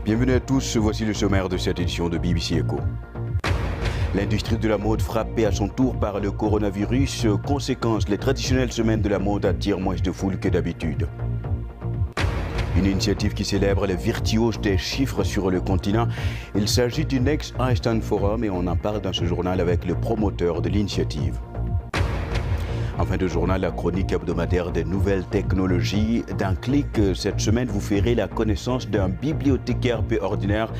Bienvenue à tous, voici le sommaire de cette édition de BBC Echo. L'industrie de la mode frappée à son tour par le coronavirus. Conséquence, les traditionnelles semaines de la mode attirent moins de foule que d'habitude. Une initiative qui célèbre les virtuoses des chiffres sur le continent. Il s'agit du Next Einstein Forum et on en parle dans ce journal avec le promoteur de l'initiative. En fin de journal, la chronique hebdomadaire des nouvelles technologies. D'un clic, cette semaine, vous ferez la connaissance d'un bibliothécaire peu ordinaire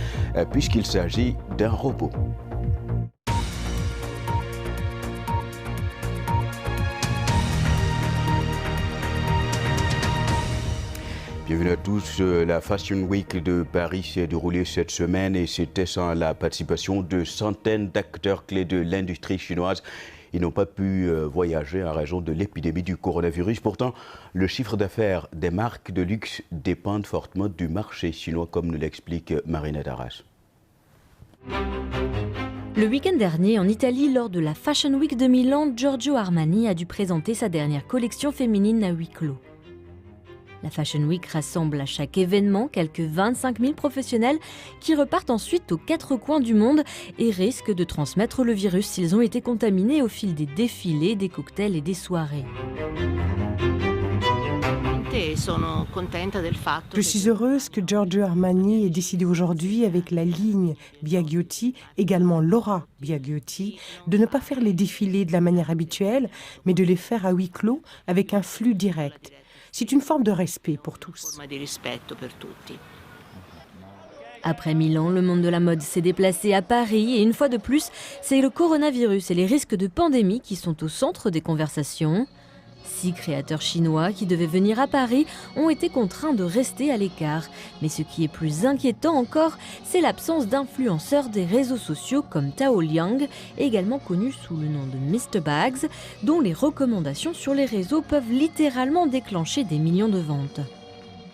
puisqu'il s'agit d'un robot. Bienvenue à tous. La Fashion Week de Paris s'est déroulée cette semaine et c'était sans la participation de centaines d'acteurs clés de l'industrie chinoise. Ils n'ont pas pu voyager en raison de l'épidémie du coronavirus. Pourtant, le chiffre d'affaires des marques de luxe dépend fortement du marché chinois, comme nous l'explique Marina Darras. Le week-end dernier, en Italie, lors de la Fashion Week de Milan, Giorgio Armani a dû présenter sa dernière collection féminine à huis clos. La Fashion Week rassemble à chaque événement quelques 25 000 professionnels qui repartent ensuite aux quatre coins du monde et risquent de transmettre le virus s'ils ont été contaminés au fil des défilés, des cocktails et des soirées. Je suis heureuse que Giorgio Armani ait décidé aujourd'hui avec la ligne Biagiotti, également Laura Biagiotti, de ne pas faire les défilés de la manière habituelle, mais de les faire à huis clos avec un flux direct. C'est une forme de respect pour tous. Après Milan, le monde de la mode s'est déplacé à Paris et une fois de plus, c'est le coronavirus et les risques de pandémie qui sont au centre des conversations. 6 créateurs chinois qui devaient venir à Paris ont été contraints de rester à l'écart. Mais ce qui est plus inquiétant encore, c'est l'absence d'influenceurs des réseaux sociaux comme Tao Liang, également connu sous le nom de Mr Bags, dont les recommandations sur les réseaux peuvent littéralement déclencher des millions de ventes.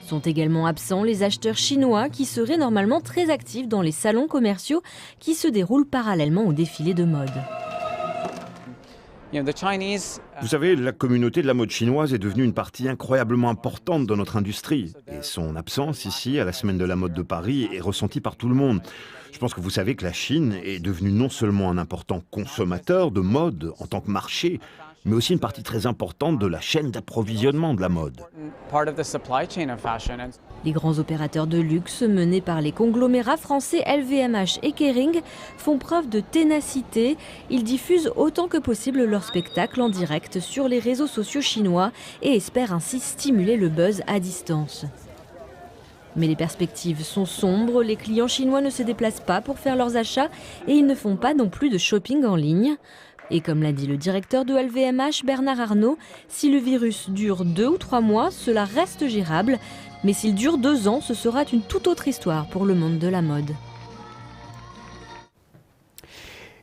Sont également absents les acheteurs chinois qui seraient normalement très actifs dans les salons commerciaux qui se déroulent parallèlement au défilé de mode. Vous savez, la communauté de la mode chinoise est devenue une partie incroyablement importante de notre industrie. Et son absence ici, à la Semaine de la mode de Paris, est ressentie par tout le monde. Je pense que vous savez que la Chine est devenue non seulement un important consommateur de mode en tant que marché, mais aussi une partie très importante de la chaîne d'approvisionnement de la mode. Les grands opérateurs de luxe menés par les conglomérats français LVMH et Kering font preuve de ténacité. Ils diffusent autant que possible leurs spectacles en direct sur les réseaux sociaux chinois et espèrent ainsi stimuler le buzz à distance. Mais les perspectives sont sombres, les clients chinois ne se déplacent pas pour faire leurs achats et ils ne font pas non plus de shopping en ligne. Et comme l'a dit le directeur de LVMH, Bernard Arnault, si le virus dure 2 ou 3 mois, cela reste gérable. Mais s'il dure 2 ans, ce sera une toute autre histoire pour le monde de la mode.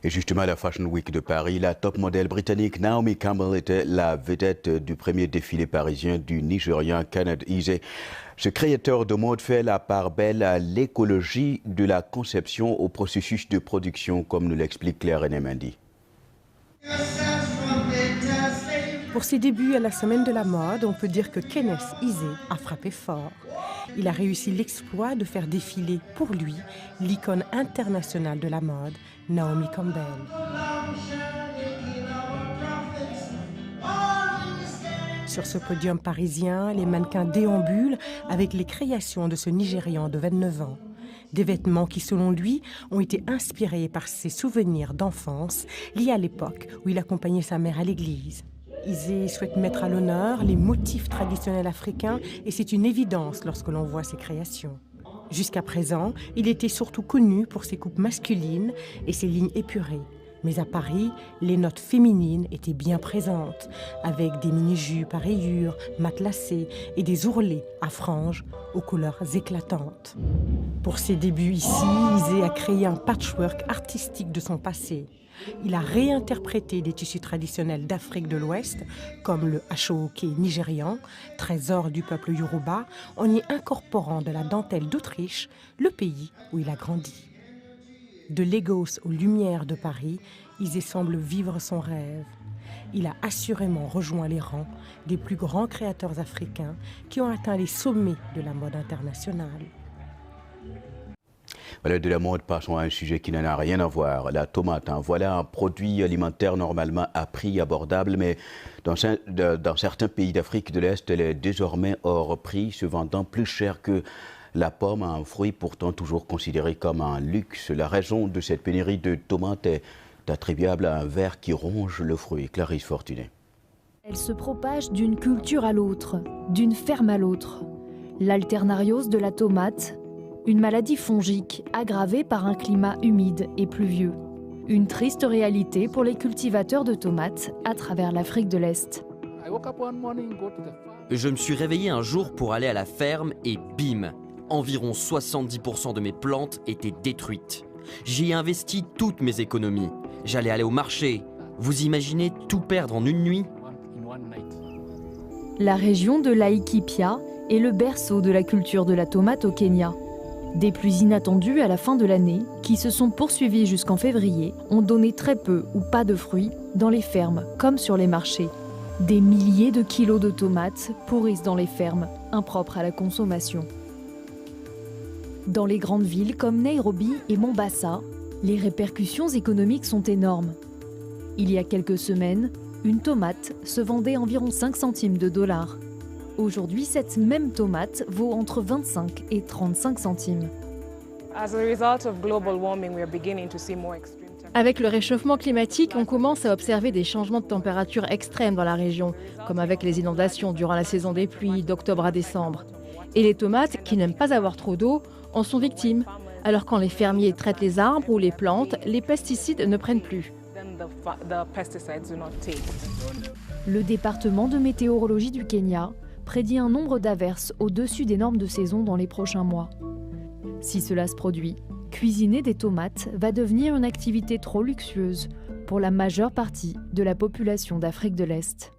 Et justement, à la Fashion Week de Paris, la top modèle britannique Naomi Campbell était la vedette du premier défilé parisien du Nigérian Kenneth Eze. Ce créateur de mode fait la part belle à l'écologie de la conception au processus de production, comme nous l'explique Claire Enemendi. Pour ses débuts à la Semaine de la mode, on peut dire que Kenneth Eze a frappé fort. Il a réussi l'exploit de faire défiler pour lui l'icône internationale de la mode, Naomi Campbell. Sur ce podium parisien, les mannequins déambulent avec les créations de ce Nigérian de 29 ans. Des vêtements qui, selon lui, ont été inspirés par ses souvenirs d'enfance liés à l'époque où il accompagnait sa mère à l'église. Eze souhaite mettre à l'honneur les motifs traditionnels africains et c'est une évidence lorsque l'on voit ses créations. Jusqu'à présent, il était surtout connu pour ses coupes masculines et ses lignes épurées. Mais à Paris, les notes féminines étaient bien présentes, avec des mini-jupes à rayures, matelassées et des ourlets à franges aux couleurs éclatantes. Pour ses débuts ici, Eze a créé un patchwork artistique de son passé. Il a réinterprété des tissus traditionnels d'Afrique de l'Ouest, comme le achoké nigérian, trésor du peuple Yoruba, en y incorporant de la dentelle d'Autriche, le pays où il a grandi. De Lagos aux Lumières de Paris, Eze semble vivre son rêve. il a assurément rejoint les rangs des plus grands créateurs africains qui ont atteint les sommets de la mode internationale. Voilà, de la mode, passons à un sujet qui n'en a rien à voir, la tomate. Voilà un produit alimentaire normalement à prix abordable, mais dans certains pays d'Afrique de l'Est, elle est désormais hors prix, se vendant plus cher que la pomme, un fruit pourtant toujours considéré comme un luxe. La raison de cette pénurie de tomates est attribuable à un ver qui ronge le fruit. Clarisse Fortuné. Elle se propage d'une culture à l'autre, d'une ferme à l'autre. L'alternariose de la tomate, une maladie fongique aggravée par un climat humide et pluvieux. Une triste réalité pour les cultivateurs de tomates à travers l'Afrique de l'Est. Je me suis réveillé un jour pour aller à la ferme et bim, environ 70% de mes plantes étaient détruites. J'y ai investi toutes mes économies. J'allais aller au marché. Vous imaginez tout perdre en une nuit ? La région de Laikipia est le berceau de la culture de la tomate au Kenya. Des pluies inattendues à la fin de l'année, qui se sont poursuivies jusqu'en février, ont donné très peu ou pas de fruits dans les fermes comme sur les marchés. Des milliers de kilos de tomates pourrissent dans les fermes, impropres à la consommation. Dans les grandes villes comme Nairobi et Mombasa, les répercussions économiques sont énormes. Il y a quelques semaines, une tomate se vendait environ 5 centimes de dollars. Aujourd'hui, cette même tomate vaut entre 25 et 35 centimes. Avec le réchauffement climatique, on commence à observer des changements de température extrêmes dans la région, comme avec les inondations durant la saison des pluies d'octobre à décembre. Et les tomates, qui n'aiment pas avoir trop d'eau, en sont victimes. Alors quand les fermiers traitent les arbres ou les plantes, les pesticides ne prennent plus. Le département de météorologie du Kenya prédit un nombre d'averses au-dessus des normes de saison dans les prochains mois. Si cela se produit, cuisiner des tomates va devenir une activité trop luxueuse pour la majeure partie de la population d'Afrique de l'Est.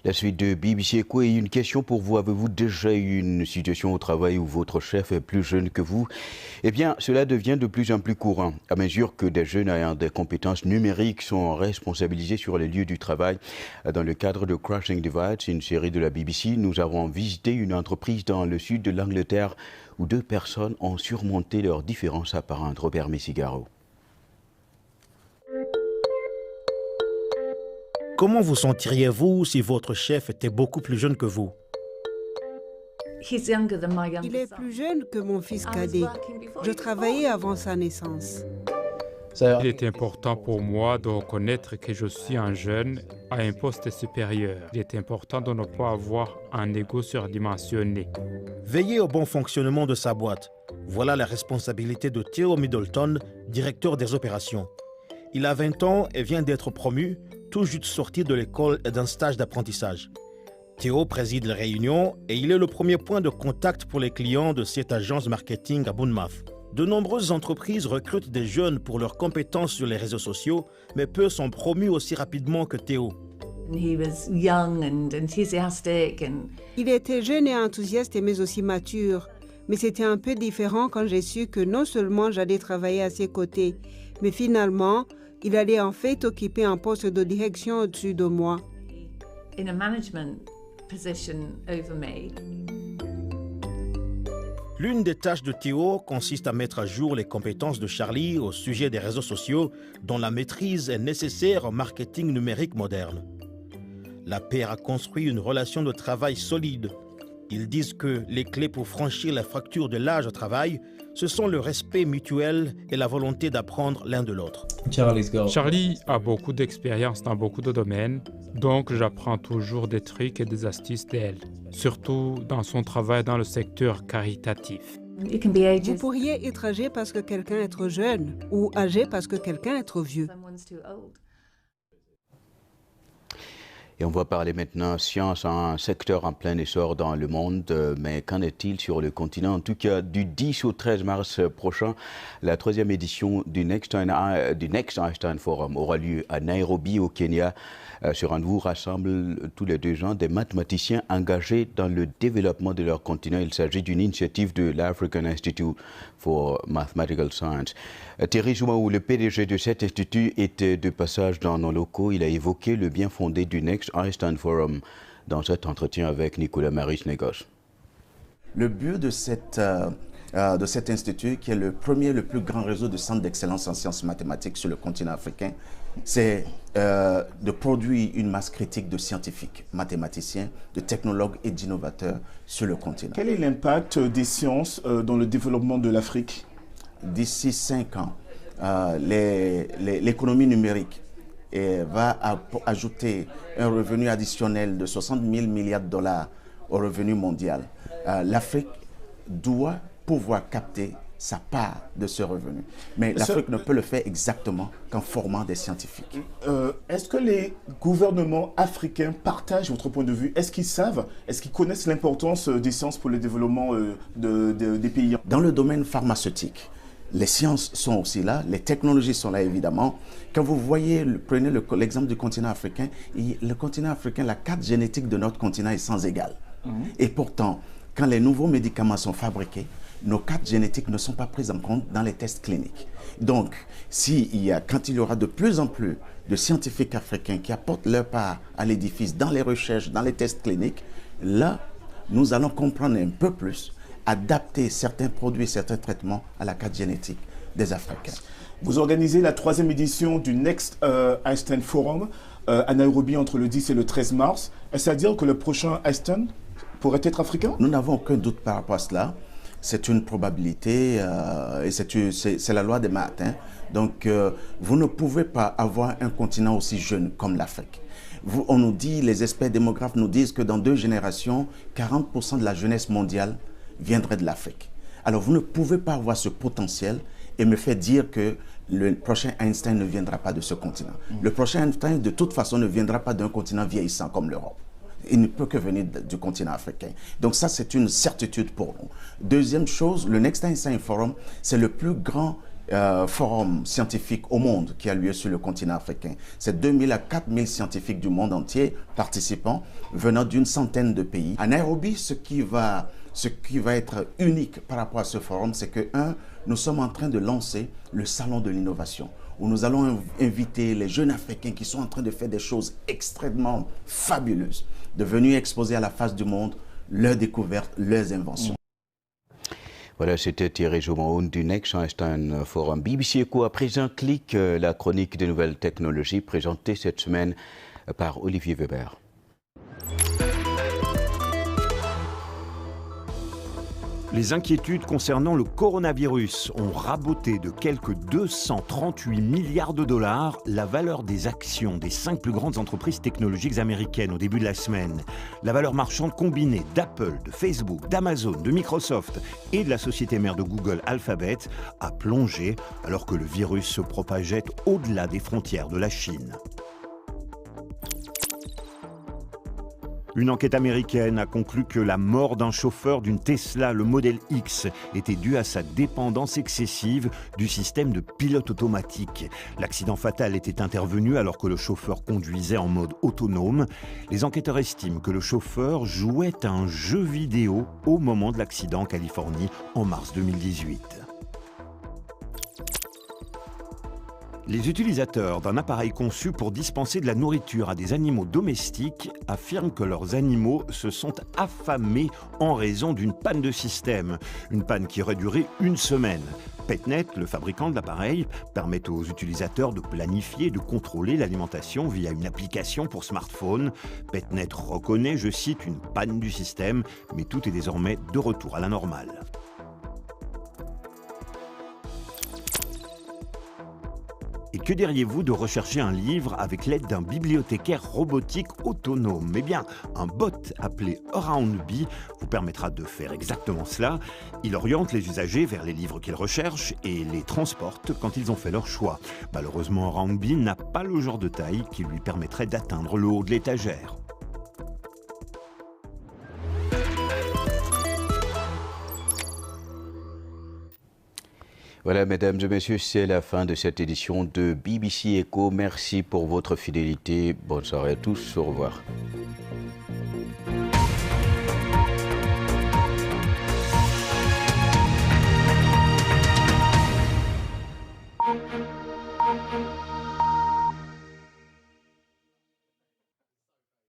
La suite de BBC Echo et une question pour vous. Avez-vous déjà eu une situation au travail où votre chef est plus jeune que vous? Eh bien, cela devient de plus en plus courant à mesure que des jeunes ayant des compétences numériques sont responsabilisés sur les lieux du travail. Dans le cadre de Crossing Divides, une série de la BBC, nous avons visité une entreprise dans le sud de l'Angleterre où 2 personnes ont surmonté leurs différences apparentes. Robert Messigaro. Comment vous sentiriez-vous si votre chef était beaucoup plus jeune que vous? Il est plus jeune que mon fils cadet. Je travaillais avant sa naissance. Il est important pour moi de reconnaître que je suis un jeune à un poste supérieur. Il est important de ne pas avoir un ego surdimensionné. Veiller au bon fonctionnement de sa boîte. Voilà la responsabilité de Theo Middleton, directeur des opérations. Il a 20 ans et vient d'être promu, tout juste sorti de l'école et d'un stage d'apprentissage. Théo préside les réunions et il est le premier point de contact pour les clients de cette agence marketing à Bournemouth. De nombreuses entreprises recrutent des jeunes pour leurs compétences sur les réseaux sociaux, mais peu sont promus aussi rapidement que Théo. Il était jeune et enthousiaste, mais aussi mature. Mais c'était un peu différent quand j'ai su que non seulement j'allais travailler à ses côtés, mais finalement, il allait en fait occuper un poste de direction au-dessus de moi. L'une des tâches de Théo consiste à mettre à jour les compétences de Charlie au sujet des réseaux sociaux dont la maîtrise est nécessaire au marketing numérique moderne. La paire a construit une relation de travail solide. Ils disent que les clés pour franchir la fracture de l'âge au travail, ce sont le respect mutuel et la volonté d'apprendre l'un de l'autre. Charlie a beaucoup d'expérience dans beaucoup de domaines, donc j'apprends toujours des trucs et des astuces d'elle, surtout dans son travail dans le secteur caritatif. Vous pourriez être âgé parce que quelqu'un est trop jeune ou âgé parce que quelqu'un est trop vieux. Et on va parler maintenant science, un secteur en plein essor dans le monde. Mais qu'en est-il sur le continent? En tout cas, du 10 au 13 mars prochain, la 3e édition du Next Einstein Forum aura lieu à Nairobi, au Kenya. Ce rendez-vous rassemble tous les 2 ans des mathématiciens engagés dans le développement de leur continent. Il s'agit d'une initiative de l'African Institute for Mathematical Science. Thierry Joumaou, le PDG de cet institut, était de passage dans nos locaux. Il a évoqué le bien fondé du Next Einstein Forum dans cet entretien avec Nicolas Maris-Négos. Le but de cet institut, qui est le plus grand réseau de centres d'excellence en sciences mathématiques sur le continent africain, c'est de produire une masse critique de scientifiques, mathématiciens, de technologues et d'innovateurs sur le continent. Quel est l'impact des sciences dans le développement de l'Afrique? D'ici 5 ans, l'économie numérique va ajouter un revenu additionnel de 60 000 milliards de dollars au revenu mondial. L'Afrique doit pouvoir capter sa part de ce revenu. Mais l'Afrique ne peut le faire exactement qu'en formant des scientifiques. Est-ce que les gouvernements africains partagent votre point de vue? Est-ce qu'ils savent, est-ce qu'ils connaissent l'importance des sciences pour le développement des pays? Dans le domaine pharmaceutique, les sciences sont aussi là, les technologies sont là évidemment. Quand vous voyez, prenez l'exemple du continent africain, le continent africain, la carte génétique de notre continent est sans égale. Et pourtant, quand les nouveaux médicaments sont fabriqués, nos cartes génétiques ne sont pas prises en compte dans les tests cliniques. Donc, quand il y aura de plus en plus de scientifiques africains qui apportent leur part à l'édifice dans les recherches, dans les tests cliniques, là, nous allons comprendre un peu plus, adapter certains produits, certains traitements à la carte génétique des Africains. Vous organisez la 3e édition du Next Einstein Forum à Nairobi entre le 10 et le 13 mars. Est-ce à dire que le prochain Einstein pourrait être africain? Nous n'avons aucun doute par rapport à cela. C'est une probabilité et c'est la loi des maths. Donc, vous ne pouvez pas avoir un continent aussi jeune comme l'Afrique. On nous dit, les experts démographes nous disent que dans 2 générations, 40% de la jeunesse mondiale viendrait de l'Afrique. Alors, vous ne pouvez pas avoir ce potentiel et me faire dire que le prochain Einstein ne viendra pas de ce continent. Le prochain Einstein, de toute façon, ne viendra pas d'un continent vieillissant comme l'Europe. Il ne peut que venir du continent africain. Donc ça, c'est une certitude pour nous. Deuxième chose, le Next Einstein Forum, c'est le plus grand forum scientifique au monde qui a lieu sur le continent africain. C'est 2000 à 4000 scientifiques du monde entier participants venant d'une centaine de pays. À Nairobi, ce qui va être unique par rapport à ce forum, c'est que, nous sommes en train de lancer le Salon de l'innovation, où nous allons inviter les jeunes Africains qui sont en train de faire des choses extrêmement fabuleuses, de venir exposer à la face du monde leurs découvertes, leurs inventions. Voilà, c'était Thierry Joumaou du Next Einstein Forum. BBC Echo, à présent, clique la chronique des nouvelles technologies présentée cette semaine par Olivier Weber. Les inquiétudes concernant le coronavirus ont raboté de quelques 238 milliards de dollars la valeur des actions des 5 plus grandes entreprises technologiques américaines au début de la semaine. La valeur marchande combinée d'Apple, de Facebook, d'Amazon, de Microsoft et de la société mère de Google, Alphabet, a plongé alors que le virus se propageait au-delà des frontières de la Chine. Une enquête américaine a conclu que la mort d'un chauffeur d'une Tesla, le modèle X, était due à sa dépendance excessive du système de pilote automatique. L'accident fatal était intervenu alors que le chauffeur conduisait en mode autonome. Les enquêteurs estiment que le chauffeur jouait à un jeu vidéo au moment de l'accident en Californie en mars 2018. Les utilisateurs d'un appareil conçu pour dispenser de la nourriture à des animaux domestiques affirment que leurs animaux se sont affamés en raison d'une panne de système. Une panne qui aurait duré 1 semaine. Petnet, le fabricant de l'appareil, permet aux utilisateurs de planifier et de contrôler l'alimentation via une application pour smartphone. Petnet reconnaît, je cite, une panne du système, mais tout est désormais de retour à la normale. Et que Que diriez-vous de rechercher un livre avec l'aide d'un bibliothécaire robotique autonome? Eh bien, un bot appelé AroundBee vous permettra de faire exactement cela. Il oriente les usagers vers les livres qu'ils recherchent et les transporte quand ils ont fait leur choix. Malheureusement, AroundBee n'a pas le genre de taille qui lui permettrait d'atteindre le haut de l'étagère. Voilà, mesdames et messieurs, c'est la fin de cette édition de BBC Echo. Merci pour votre fidélité. Bonne soirée à tous. Au revoir.